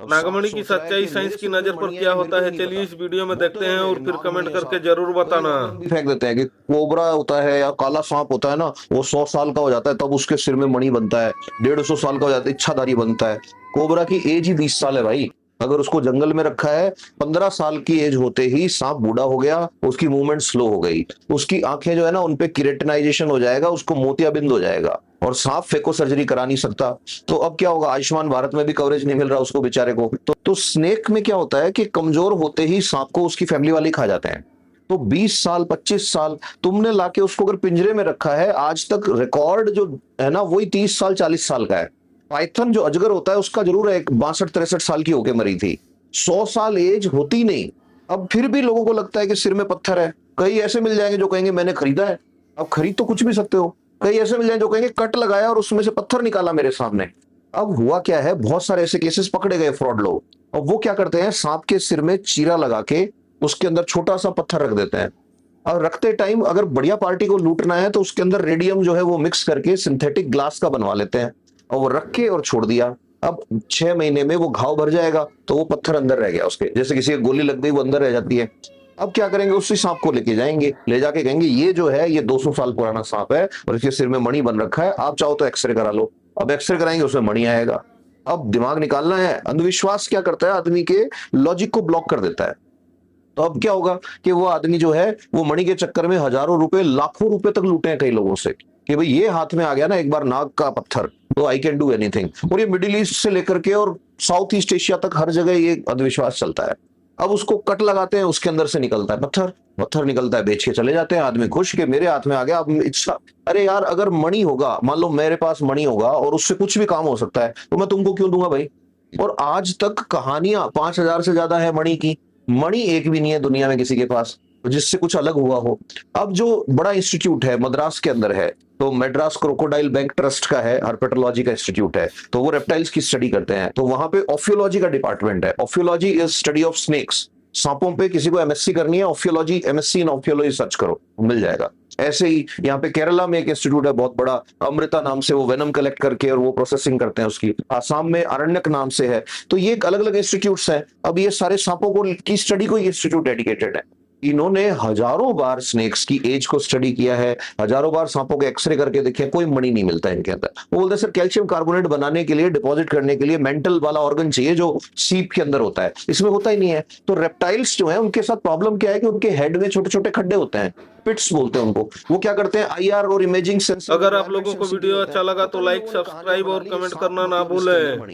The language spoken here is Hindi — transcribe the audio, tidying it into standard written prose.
अब सांप नागमणि की सोच रहा है सच्चाई कि साइंस मेरे की सिर में नजर पर मणि है, क्या ये मेरे होता को है, नहीं चलिए पता। इस वीडियो में देखते बोतल हैं और है, फिर नाग कमेंट नहीं है करके सांप। जरूर कई बताना। ऑर्गन भी फेंक देते हैं कि कोबरा होता है या काला सांप होता है ना, वो 100 साल का हो जाता है तब उसके सिर में मणि बनता है। 150 साल का हो जाता है इच्छाधारी बनता है। कोबरा की एज ही 20 साल है भाई। अगर उसको जंगल में रखा है, 15 साल की एज होते ही सांप बूढ़ा हो गया, उसकी मूवमेंट स्लो हो गई, उसकी आंखें जो है ना उनपे किरेटिनाइजेशन हो जाएगा, उसको मोतियाबिंद हो जाएगा, और सांप फेको सर्जरी करा नहीं सकता। तो अब क्या होगा, आयुष्मान भारत में भी कवरेज नहीं मिल रहा उसको बेचारे को। तो स्नेक में क्या होता है कि कमजोर होते ही सांप को उसकी फैमिली वाले खा जाते हैं। तो 20 साल 25 साल तुमने लाके उसको अगर पिंजरे में रखा है, आज तक रिकॉर्ड जो है ना वही 30 साल 40 साल का है। पाइथन जो अजगर होता है उसका जरूर है, 62 63 साल की होके मरी थी। 100 साल एज होती नहीं। अब फिर भी लोगों को लगता है कि सिर में पत्थर है। कई ऐसे मिल जाएंगे जो कहेंगे मैंने खरीदा है। अब खरीद तो कुछ भी सकते हो। कई ऐसे मिल जाएंगे जो कहेंगे कट लगाया और उसमें से पत्थर निकाला मेरे सामने। अब हुआ क्या है, बहुत सारे ऐसे केसेस पकड़े गए फ्रॉड लोग। और वो क्या करते हैं, सांप के सिर में चीरा लगा के उसके अंदर छोटा सा पत्थर रख देते हैं। और रखते टाइम अगर बढ़िया पार्टी को लूटना है तो उसके अंदर रेडियम जो है वो मिक्स करके सिंथेटिक ग्लास का बनवा लेते हैं, और वो रख के और छोड़ दिया। अब 6 महीने में वो घाव भर जाएगा, तो वो पत्थर अंदर रह गया उसके, जैसे किसी की गोली लग गई वो अंदर रह जाती है। अब क्या करेंगे, उसी सांप को लेके जाएंगे, ले जाके कहेंगे ये जो है ये 200 साल पुराना सांप है और इसके सिर में मणि बन रखा है, आप चाहो तो एक्सरे करा लो। अब एक्सरे कराएंगे उसमें मणि आएगा। अब दिमाग निकालना है। अंधविश्वास क्या करता है, आदमी के लॉजिक को ब्लॉक कर देता है। तो अब क्या होगा कि वो आदमी जो है वो मणि के चक्कर में हजारों रुपए लाखों रुपए तक लूटे हैं कई लोगों से, कि भाई ये हाथ में आ गया ना एक बार नाग का पत्थर, तो आई कैन डू एनीथिंग। और ये मिडिल ईस्ट से लेकर के और साउथ ईस्ट एशिया तक हर जगह ये अंधविश्वास चलता है। अब उसको कट लगाते हैं, उसके अंदर से निकलता है पत्थर। पत्थर निकलता है, बेच के चले जाते हैं आदमी खुश के मेरे हाथ में आ गया। अब इच्छा, अरे यार अगर मणि होगा, मान लो मेरे पास मणि होगा और उससे कुछ भी काम हो सकता है, तो मैं तुमको क्यों दूंगा भाई। और आज तक कहानियां 5,000 से ज्यादा है मणि की। मणि एक भी नहीं है दुनिया में किसी के पास जिससे कुछ अलग हुआ हो। अब जो बड़ा इंस्टीट्यूट है मद्रास के अंदर है, तो मेड्रास क्रोकोडाइल बैंक ट्रस्ट का है, हर्पेटोलॉजी का इंस्टीट्यूट है, तो वो रेप्टाइल्स की स्टडी करते हैं। तो वहां पे ऑफियोलॉजी का डिपार्टमेंट है। Ophiology is study of snakes. सांपों पे किसी को एमएससी करनी है, ophiology MSc in ophiology search करो, मिल जाएगा। ऐसे ही यहाँ पे केरला में एक इंस्टीट्यूट है बहुत बड़ा, अमृता नाम से, वो वेनम कलेक्ट करके और वो प्रोसेसिंग करते हैं उसकी। आसाम में अरण्यक नाम से है। तो ये अलग अलग इंस्टीट्यूट्स हैं। अब ये सारे सांपों को की स्टडी को ये इंस्टीट्यूट डेडिकेटेड है। इन्होंने हजारों बार स्नेक्स की एज को स्टडी किया है, हजारों बार सांपों के एक्सरे करके देखे, कोई मणि नहीं मिलता इनके अंदर। वो बोलते हैं सर कैल्शियम कार्बोनेट बनाने के लिए, डिपॉजिट करने के लिए मेंटल वाला ऑर्गन चाहिए जो सीप के अंदर होता है, इसमें होता ही नहीं है। तो रेप्टाइल्स जो है उनके साथ प्रॉब्लम क्या है कि उनके हेड में छोटे छोटे खड्डे होते हैं, पिट्स बोलते हैं उनको। वो क्या करते हैं, आईआर और इमेजिंग सेंसर अगर आप एनवायरमेंट लोगों को सेंसिटिव वीडियो होते हैं। अच्छा लगा पता तो नहीं लाइक लोगों ने कहानियां सब्सक्राइब बना और ली कि कमेंट सांप करना ना मतलब इसके अंदर भूलें। मणि